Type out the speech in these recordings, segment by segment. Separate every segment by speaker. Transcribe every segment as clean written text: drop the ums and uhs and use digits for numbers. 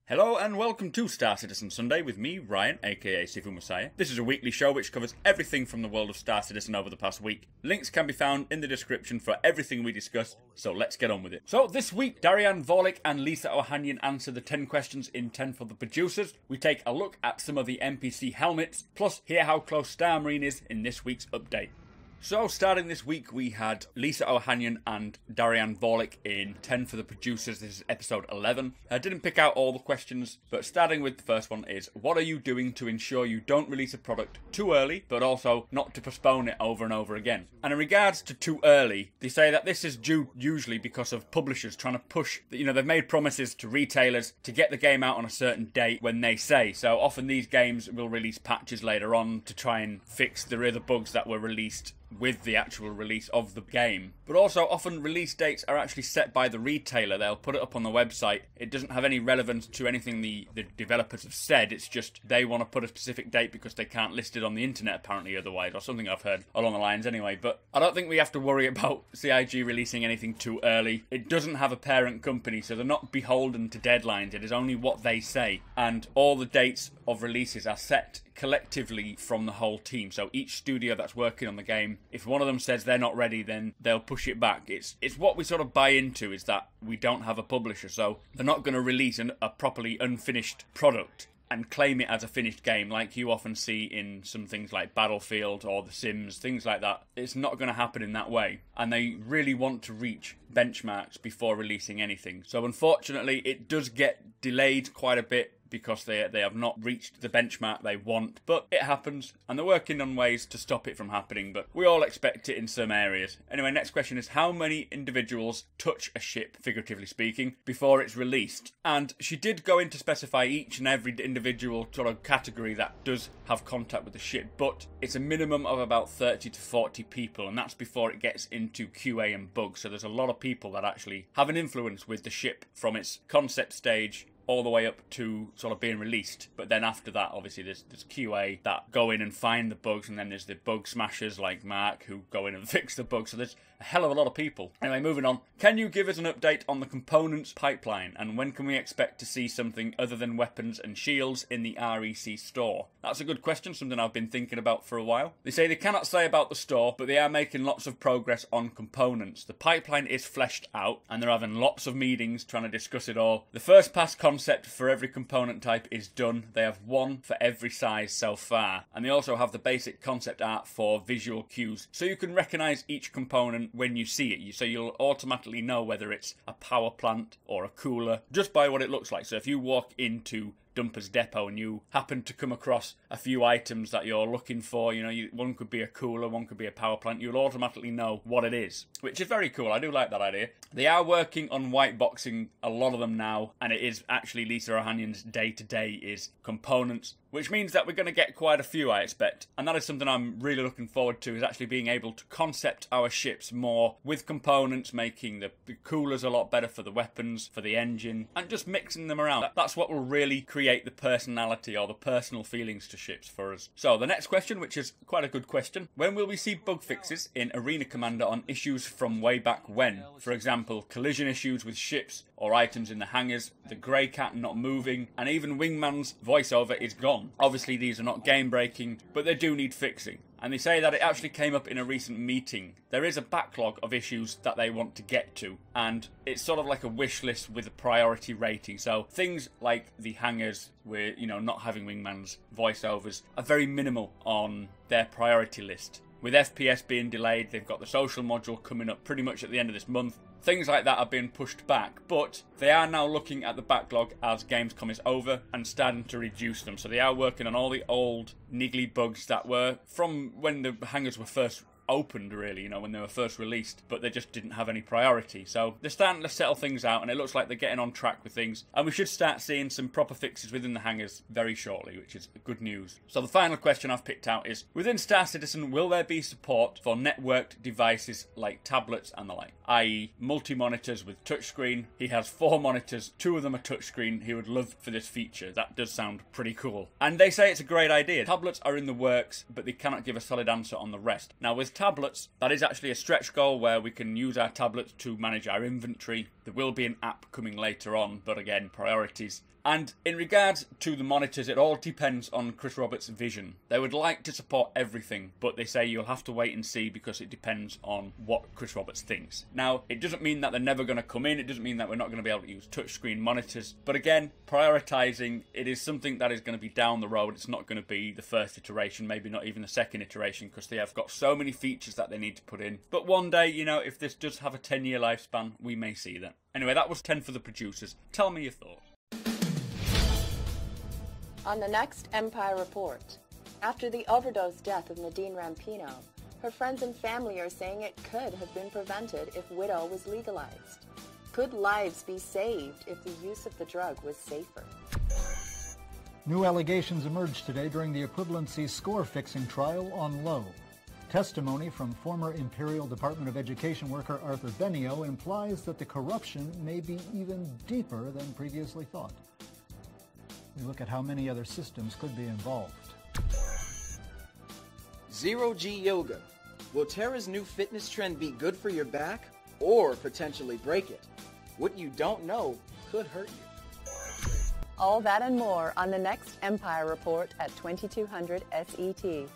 Speaker 1: Hello and welcome to Star Citizen Sunday with me, Ryan, aka Sifu Messiah. This is a weekly show which covers everything from the world of Star Citizen over the past week. Links can be found in the description for everything we discuss, so let's get on with it. So this week, Darian Vorlik and Lisa Ohanian answer the 10 questions in 10 for the producers. We take a look at some of the NPC helmets, plus hear how close Star Marine is in this week's update. So, starting this week, we had Lisa Ohanian and Darian Vorlik in 10 for the producers. This is episode 11. I didn't pick out all the questions, but starting with the first one is, what are you doing to ensure you don't release a product too early, but also not to postpone it over and over again? And in regards to too early, they say that this is due usually because of publishers trying to push, they've made promises to retailers to get the game out on a certain date when they say. So often these games will release patches later on to try and fix the other bugs that were released with the actual release of the game. But also often release dates are actually set by the retailer. They'll put it up on the website. It doesn't have any relevance to anything the developers have said. It's just they want to put a specific date because they can't list it on the internet apparently otherwise, or something I've heard along the lines anyway. But I don't think we have to worry about CIG releasing anything too early. It doesn't have a parent company, so they're not beholden to deadlines. It is only what they say. And all the dates of releases are set collectively from the whole team. So each studio that's working on the game, if one of them says they're not ready, then they'll push it back. It's what we sort of buy into, is that we don't have a publisher, so they're not going to release a properly unfinished product and claim it as a finished game like you often see in some things like Battlefield or The Sims, things like that. It's not going to happen in that way, and they really want to reach benchmarks before releasing anything. So unfortunately it does get delayed quite a bit because they have not reached the benchmark they want, but it happens, and they're working on ways to stop it from happening, but we all expect it in some areas. Anyway, next question is, how many individuals touch a ship, figuratively speaking, before it's released? And she did go in to specify each and every individual sort of category that does have contact with the ship, but it's a minimum of about 30 to 40 people, and that's before it gets into QA and bugs, so there's a lot of people that actually have an influence with the ship from its concept stage all the way up to sort of being released. But then after that, obviously, there's QA that go in and find the bugs, and then there's the bug smashers like Mark who go in and fix the bugs. So there's a hell of a lot of people. Anyway, moving on. Can you give us an update on the components pipeline, and when can we expect to see something other than weapons and shields in the REC store? That's a good question, something I've been thinking about for a while. They say they cannot say about the store, but they are making lots of progress on components. The pipeline is fleshed out, and they're having lots of meetings trying to discuss it all. The first pass concept for every component type is done. They have one for every size so far, and they also have the basic concept art for visual cues, so you can recognise each component when you see it, so you'll automatically know whether it's a power plant or a cooler just by what it looks like. So if you walk into Dumper's Depot and you happen to come across a few items that you're looking for, one could be a cooler, one could be a power plant, you'll automatically know what it is, which is very cool. I do like that idea. They are working on white boxing a lot of them now, and it is actually Lisa Ohanian's day-to-day is components, which means that we're going to get quite a few, I expect. And that is something I'm really looking forward to, is actually being able to concept our ships more with components, making the coolers a lot better for the weapons, for the engine, and just mixing them around. That's what will really create the personality or the personal feelings to ships for us. So the next question, which is quite a good question. When will we see bug fixes in Arena Commander on issues from way back when? For example, collision issues with ships or items in the hangars, the grey cat not moving, and even Wingman's voiceover is gone. Obviously these are not game breaking, but they do need fixing. And they say that it actually came up in a recent meeting. There is a backlog of issues that they want to get to, and it's sort of like a wish list with a priority rating. So things like the hangars, where not having Wingman's voiceovers, are very minimal on their priority list. With FPS being delayed, they've got the social module coming up pretty much at the end of this month. Things like that are being pushed back, but they are now looking at the backlog as Gamescom is over and starting to reduce them. So they are working on all the old niggly bugs that were from when the hangars were first opened, really, when they were first released, but they just didn't have any priority. So they're starting to settle things out, and it looks like they're getting on track with things, and we should start seeing some proper fixes within the hangars very shortly, which is good news. So the final question I've picked out is, within Star Citizen, will there be support for networked devices like tablets and the like, i.e. multi-monitors with touchscreen? He has 4 monitors, 2 of them are touchscreen. He would love for this feature. That does sound pretty cool. And they say it's a great idea. Tablets are in the works, but they cannot give a solid answer on the rest. Now with tablets, that is actually a stretch goal where we can use our tablets to manage our inventory. The There will be an app coming later on, but again, priorities. And in regards to the monitors, it all depends on Chris Roberts' vision. They would like to support everything, but they say you'll have to wait and see because it depends on what Chris Roberts thinks. Now, it doesn't mean that they're never going to come in. It doesn't mean that we're not going to be able to use touchscreen monitors. But again, prioritizing, it is something that is going to be down the road. It's not going to be the first iteration, maybe not even the second iteration, because they have got so many features that they need to put in. But one day, you know, if this does have a 10-year lifespan, we may see that. Anyway, that was 10 for the producers. Tell me your thoughts.
Speaker 2: On the next Empire Report, after the overdose death of Nadine Rampino, her friends and family are saying it could have been prevented if Widow was legalized. Could lives be saved if the use of the drug was safer?
Speaker 3: New allegations emerged today during the equivalency score-fixing trial on Lowe. Testimony from former Imperial Department of Education worker Arthur Benio implies that the corruption may be even deeper than previously thought. We look at how many other systems could be involved.
Speaker 4: Zero-G Yoga. Will Tara's new fitness trend be good for your back or potentially break it? What you don't know could hurt you.
Speaker 2: All that and more on the next Empire Report at 2200 SET.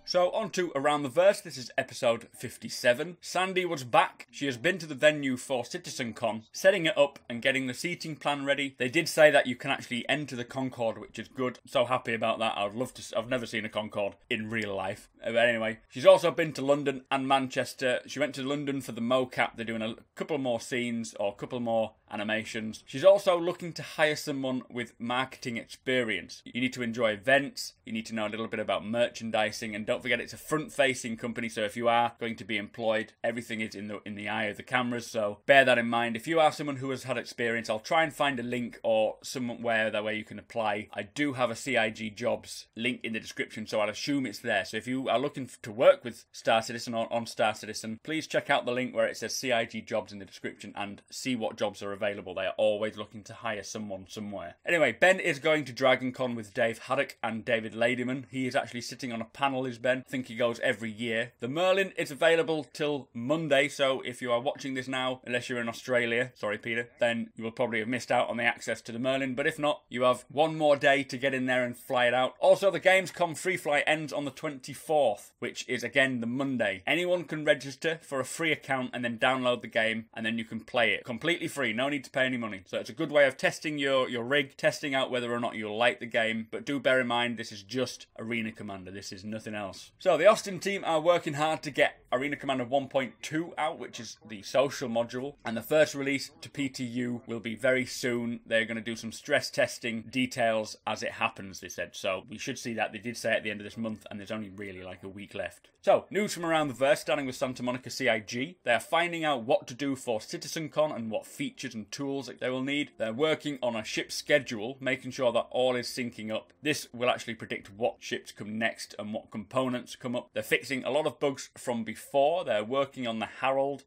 Speaker 1: So on to Around the Verse. This is episode 57. Sandi was back. She has been to the venue for CitizenCon, setting it up and getting the seating plan ready. They did say that you can actually enter the Concorde, which is good. So happy about that. I'd love to. I've never seen a Concorde in real life. But anyway, she's also been to London and Manchester. She went to London for the mocap. They're doing a couple more scenes or a couple more animations. She's also looking to hire someone with marketing experience. You need to enjoy events. You need to know a little bit about merchandising, and don't forget it's a front-facing company. So if you are going to be employed, everything is in the eye of the cameras. So bear that in mind. If you are someone who has had experience, I'll try and find a link or somewhere that way you can apply. I do have a CIG jobs link in the description, so I'll assume it's there. So if you are looking to work with Star Citizen or on Star Citizen, please check out the link where it says CIG jobs in the description and see what jobs are available. They are always looking to hire someone somewhere. Anyway, Ben is going to DragonCon with Dave Haddock and David Ladyman. He is actually sitting on a panel, is Ben. I think he goes every year. The Merlin is available till Monday, so if you are watching this now, unless you're in Australia, sorry Peter, then you will probably have missed out on the access to the Merlin, but if not, you have one more day to get in there and fly it out. Also, the Gamescom free flight ends on the 24th, which is again the Monday. Anyone can register for a free account and then download the game, and then you can play it completely free. No need to pay any money. So it's a good way of testing your rig, testing out whether or not you'll like the game, but do bear in mind this is just Arena Commander. This is nothing else. So the Austin team are working hard to get Arena Commander 1.2 out, which is the social module, and the first release to PTU will be very soon. They're going to do some stress testing details as it happens, they said, so we should see that. They did say at the end of this month, and there's only really like a week left. So, news from Around the Verse, starting with Santa Monica CIG. They are finding out what to do for CitizenCon and what features and tools that they will need. They're working on a ship schedule, making sure that all is syncing up. This will actually predict what ships come next and what components come up. They're fixing a lot of bugs from before. They're working on the Herald,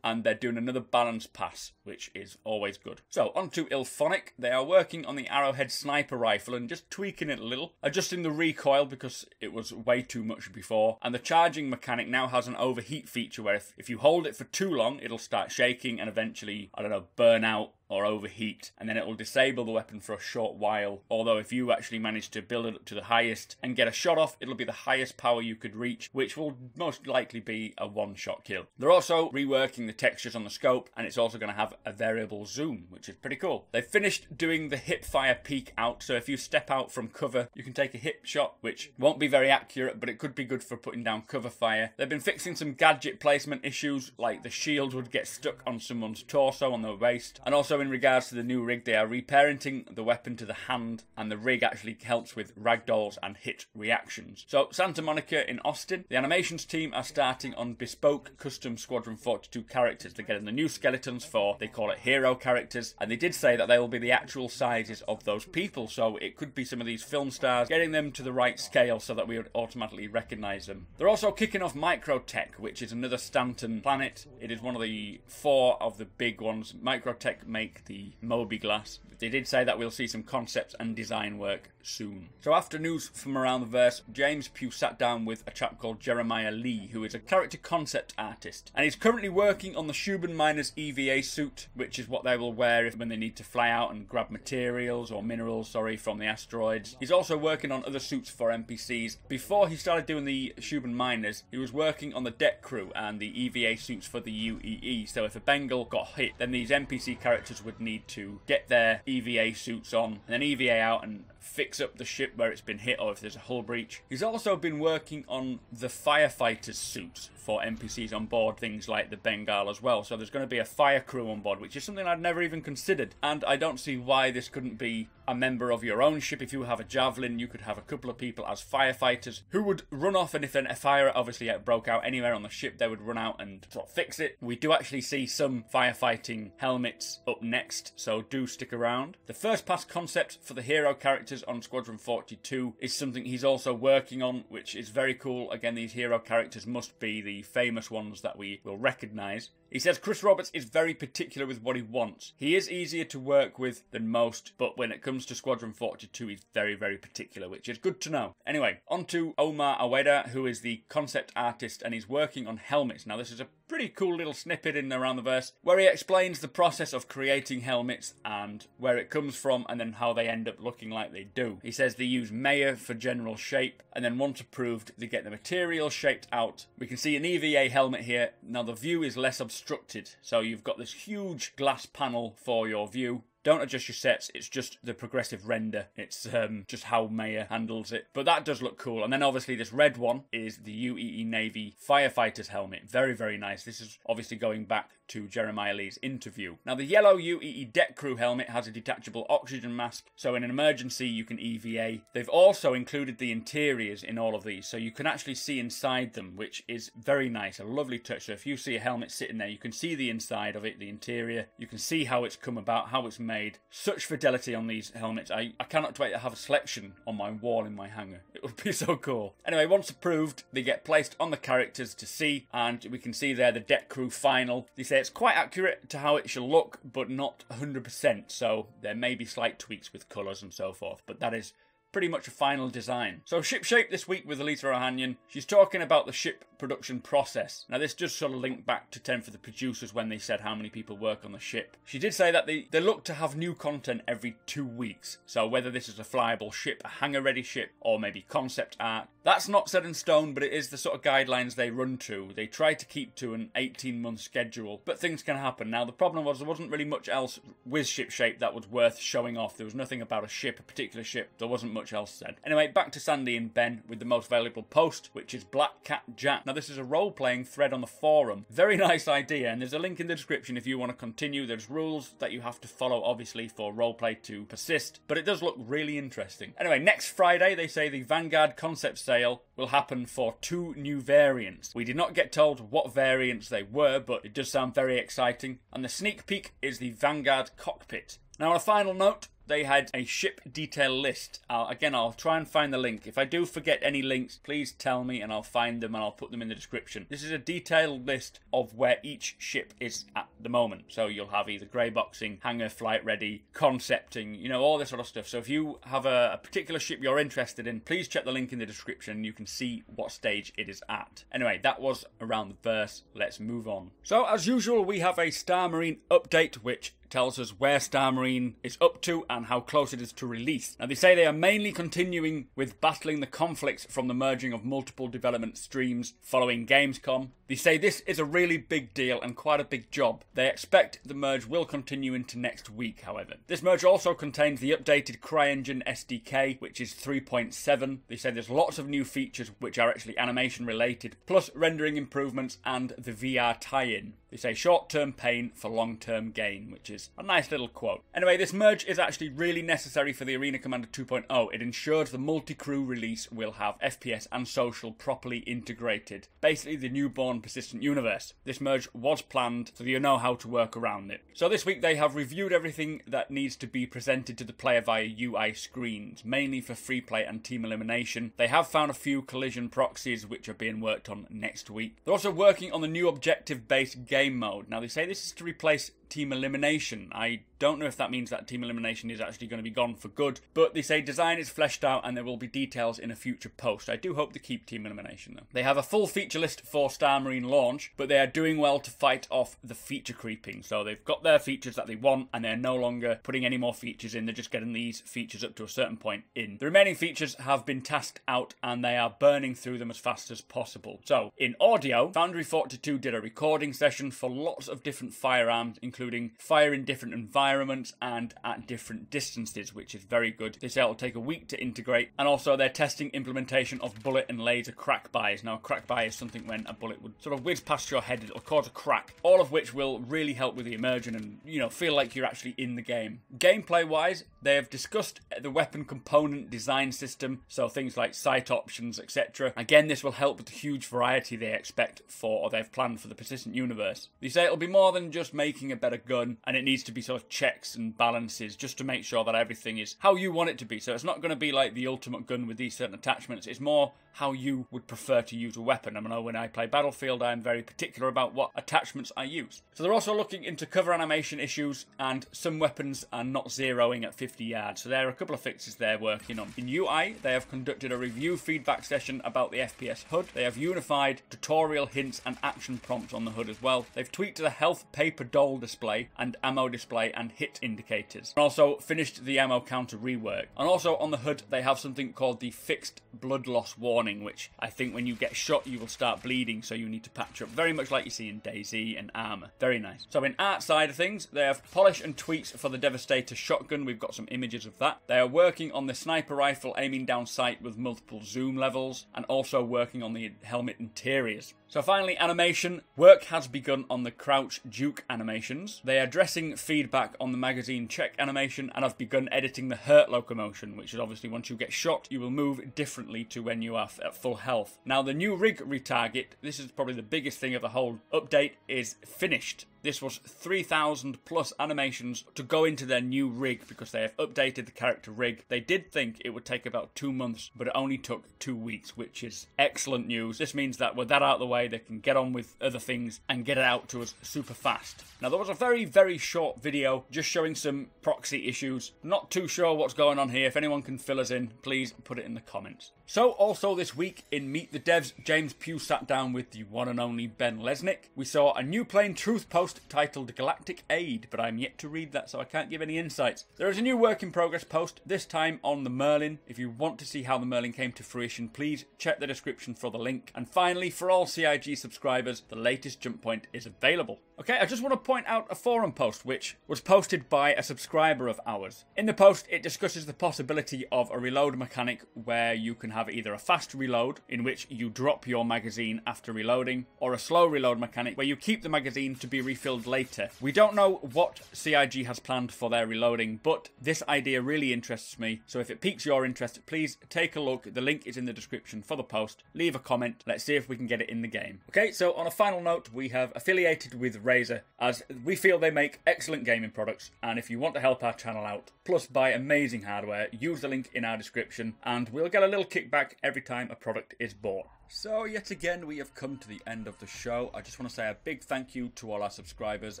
Speaker 1: and they're doing another balance pass, which is always good. So, on to Ilphonic. They are working on the Arrowhead sniper rifle and just tweaking it a little, adjusting the recoil because it was way too much before, and the charging mechanic now has an overheat feature where if you hold it for too long, it'll start shaking and eventually, I don't know, burn out or overheat, and then it will disable the weapon for a short while. Although if you actually manage to build it up to the highest and get a shot off, it'll be the highest power you could reach, which will most likely be a one-shot kill. They're also reworking the textures on the scope, and it's also going to have a variable zoom, which is pretty cool. They've finished doing the hip fire peek out, so if you step out from cover, you can take a hip shot, which won't be very accurate, but it could be good for putting down cover fire. They've been fixing some gadget placement issues, like the shield would get stuck on someone's torso on their waist, and also in regards to the new rig, they are reparenting the weapon to the hand, and the rig actually helps with ragdolls and hit reactions. So Santa Monica in Austin, the animations team are starting on bespoke custom Squadron 42 characters. They're getting the new skeletons for, they call it hero characters, and they did say that they will be the actual sizes of those people, so it could be some of these film stars, getting them to the right scale so that we would automatically recognise them. They're also kicking off Microtech, which is another Stanton planet. It is one of the 4 of the big ones. Microtech make the Moby glass. They did say that we'll see some concepts and design work soon. So after news from Around the Verse, James Pugh sat down with a chap called Jeremiah Lee, who is a character concept artist, and he's currently working on the Shuban Miners EVA suit, which is what they will wear when they need to fly out and grab materials or minerals, from the asteroids. He's also working on other suits for NPCs. Before he started doing the Shuban Miners, he was working on the deck crew and the EVA suits for the UEE. So if a Bengal got hit, then these NPC characters would need to get their EVA suits on and then EVA out and fix up the ship where it's been hit or if there's a hull breach. He's also been working on the firefighters suits for NPCs on board things like the Bengal as well. So there's going to be a fire crew on board, which is something I'd never even considered. And I don't see why this couldn't be a member of your own ship. If you have a Javelin, you could have a couple of people as firefighters who would run off, and if a fire obviously broke out anywhere on the ship, they would run out and sort of fix it. We do actually see some firefighting helmets up next, so do stick around. The first pass concept for the hero characters on Squadron 42 is something he's also working on, which is very cool. Again, these hero characters must be the famous ones that we will recognise. He says Chris Roberts is very particular with what he wants. He is easier to work with than most, but when it comes to Squadron 42, he's very, very particular, which is good to know. Anyway, on to Omar Aweda, who is the concept artist, and he's working on helmets. Now, this is a pretty cool little snippet in Around the Verse where he explains the process of creating helmets and where it comes from and then how they end up looking like they do. He says they use Maya for general shape, and then once approved, they get the material shaped out. We can see an EVA helmet here. Now, the view is less obstructed, so you've got this huge glass panel for your view. Don't adjust your sets, it's just the progressive render. It's just how Maya handles it. But that does look cool. And then obviously this red one is the UEE Navy firefighter's helmet. Very, very nice. This is obviously going back to Jeremiah Lee's interview. Now, the yellow UEE deck crew helmet has a detachable oxygen mask, so in an emergency you can EVA. They've also included the interiors in all of these, so you can actually see inside them, which is very nice, a lovely touch. So if you see a helmet sitting there, you can see the inside of it, the interior. You can see how it's come about, how it's made. Such fidelity on these helmets. I cannot wait to have a selection on my wall in my hangar. It would be so cool. Anyway, once approved, they get placed on the characters to see, and we can see there the deck crew final. They say it's quite accurate to how it should look, but not 100%, so there may be slight tweaks with colours and so forth, but that is pretty much a final design. So ship shape this week with Alita Ohanian. She's talking about the ship production process. Now this just sort of linked back to 10 for the producers when they said how many people work on the ship. She did say that they look to have new content every 2 weeks. So whether this is a flyable ship, a hangar ready ship, or maybe concept art, that's not set in stone, but it is the sort of guidelines they run to. They try to keep to an 18-month schedule, but things can happen. Now the problem was there wasn't really much else with ship shape that was worth showing off. There was nothing about a ship, a particular ship. There wasn't much else said. Anyway, back to Sandi and Ben with the most valuable post, which is Black Cat Jack. Now this is a role-playing thread on the forum. Very nice idea, and there's a link in the description if you want to continue. There's rules that you have to follow, obviously, for roleplay to persist, but it does look really interesting. Anyway, next Friday, they say the Vanguard concept sale will happen for 2 new variants. We did not get told what variants they were, but it does sound very exciting. And the sneak peek is the Vanguard cockpit. Now, on a final note, they had a ship detail list. I'll try and find the link. If I do forget any links, please tell me and I'll find them and I'll put them in the description. This is a detailed list of where each ship is at the moment. So you'll have either grey boxing, hangar flight ready, concepting, you know, all this sort of stuff. So if you have a particular ship you're interested in, please check the link in the description. You can see what stage it is at. Anyway, that was Around the Verse. Let's move on. So as usual, we have a Star Marine update, which tells us where Star Marine is up to and how close it is to release. Now they say they are mainly continuing with battling the conflicts from the merging of multiple development streams following Gamescom. They say this is a really big deal and quite a big job. They expect the merge will continue into next week, however. This merge also contains the updated CryEngine SDK, which is 3.7. They say there's lots of new features which are actually animation related, plus rendering improvements and the VR tie-in. They say short-term pain for long-term gain, which is a nice little quote. Anyway, this merge is actually really necessary for the Arena Commander 2.0. It ensures the multi-crew release will have FPS and social properly integrated. Basically the newborn persistent universe. This merge was planned, so you know how to work around it. So this week they have reviewed everything that needs to be presented to the player via UI screens, mainly for free play and team elimination. They have found a few collision proxies which are being worked on next week. They're also working on the new objective-based game mode. Now they say this is to replace team elimination. I don't know if that means that team elimination is actually going to be gone for good, but they say design is fleshed out and there will be details in a future post. I do hope to keep team elimination though. They have a full feature list for Star Marine launch, but they are doing well to fight off the feature creeping. So they've got their features that they want and they're no longer putting any more features in. They're just getting these features up to a certain point in. The remaining features have been tasked out and they are burning through them as fast as possible. So in audio, Foundry 42 did a recording session for lots of different firearms, including fire in different environments and at different distances, which is very good. They say it'll take a week to integrate, and also they're testing implementation of bullet and laser crack buys. Now, a crack buy is something when a bullet would sort of whiz past your head, it'll cause a crack, all of which will really help with the immersion and, you know, feel like you're actually in the game. Gameplay-wise, they have discussed the weapon component design system, so things like sight options, etc. Again, this will help with the huge variety they expect for, or they've planned for, the persistent universe. They say it'll be more than just making a better gun, and it needs to be sort of checks and balances just to make sure that everything is how you want it to be. So it's not going to be like the ultimate gun with these certain attachments. It's more how you would prefer to use a weapon. I know when I play Battlefield, I'm very particular about what attachments I use. So they're also looking into cover animation issues, and some weapons are not zeroing at 50 yards. So there are a couple of fixes they're working on. In UI, they have conducted a review feedback session about the FPS HUD. They have unified tutorial hints and action prompts on the HUD as well. They've tweaked the health paper doll display and ammo display and hit indicators. And also finished the ammo counter rework. And also on the HUD, they have something called the fixed blood loss warning, which I think when you get shot, you will start bleeding, so you need to patch up. Very much like you see in DayZ and Armour. Very nice. So in art side of things, they have polish and tweaks for the Devastator shotgun. We've got some images of that. They are working on the sniper rifle aiming down sight with multiple zoom levels, and also working on the helmet interiors. So finally, animation. Work has begun on the Crouch Duke animations. They are addressing feedback on the magazine check animation and have begun editing the hurt locomotion, which is obviously once you get shot, you will move differently to when you are at full health. Now, the new rig retarget, this is probably the biggest thing of the whole update, is finished. This was 3,000 plus animations to go into their new rig because they have updated the character rig. They did think it would take about 2 months, but it only took 2 weeks, which is excellent news. This means that with that out of the way, they can get on with other things and get it out to us super fast. Now, there was a very, very short video just showing some proxy issues. Not too sure what's going on here. If anyone can fill us in, please put it in the comments. So, also this week in Meet the Devs, James Pugh sat down with the one and only Ben Lesnick. We saw a new Plain Truth post titled Galactic Aid, but I'm yet to read that, so I can't give any insights. There is a new work in progress post, this time on the Merlin. If you want to see how the Merlin came to fruition, please check the description for the link. And finally, for all CIG subscribers, the latest jump point is available. Okay, I just want to point out a forum post which was posted by a subscriber of ours. In the post, it discusses the possibility of a reload mechanic where you can have either a fast reload, in which you drop your magazine after reloading, or a slow reload mechanic where you keep the magazine to be refilled later. We don't know what CIG has planned for their reloading, but this idea really interests me, so if it piques your interest, please take a look. The link is in the description for the post. Leave a comment. Let's see if we can get it in the game. Okay, so on a final note, we have affiliated with Razer, as we feel they make excellent gaming products, and if you want to help our channel out, plus buy amazing hardware, use the link in our description, and we'll get a little kickback every time a product is bought. So yet again, we have come to the end of the show. I just want to say a big thank you to all our subscribers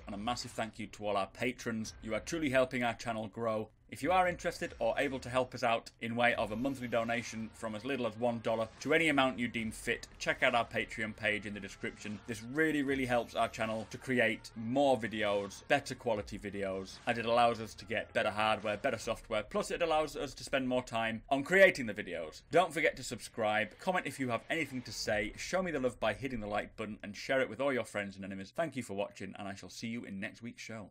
Speaker 1: and a massive thank you to all our patrons. You are truly helping our channel grow. If you are interested or able to help us out in way of a monthly donation from as little as $1 to any amount you deem fit, check out our Patreon page in the description. This really, really helps our channel to create more videos, better quality videos, and it allows us to get better hardware, better software, plus it allows us to spend more time on creating the videos. Don't forget to subscribe, comment if you have anything to say, show me the love by hitting the like button, and share it with all your friends and enemies. Thank you for watching, and I shall see you in next week's show.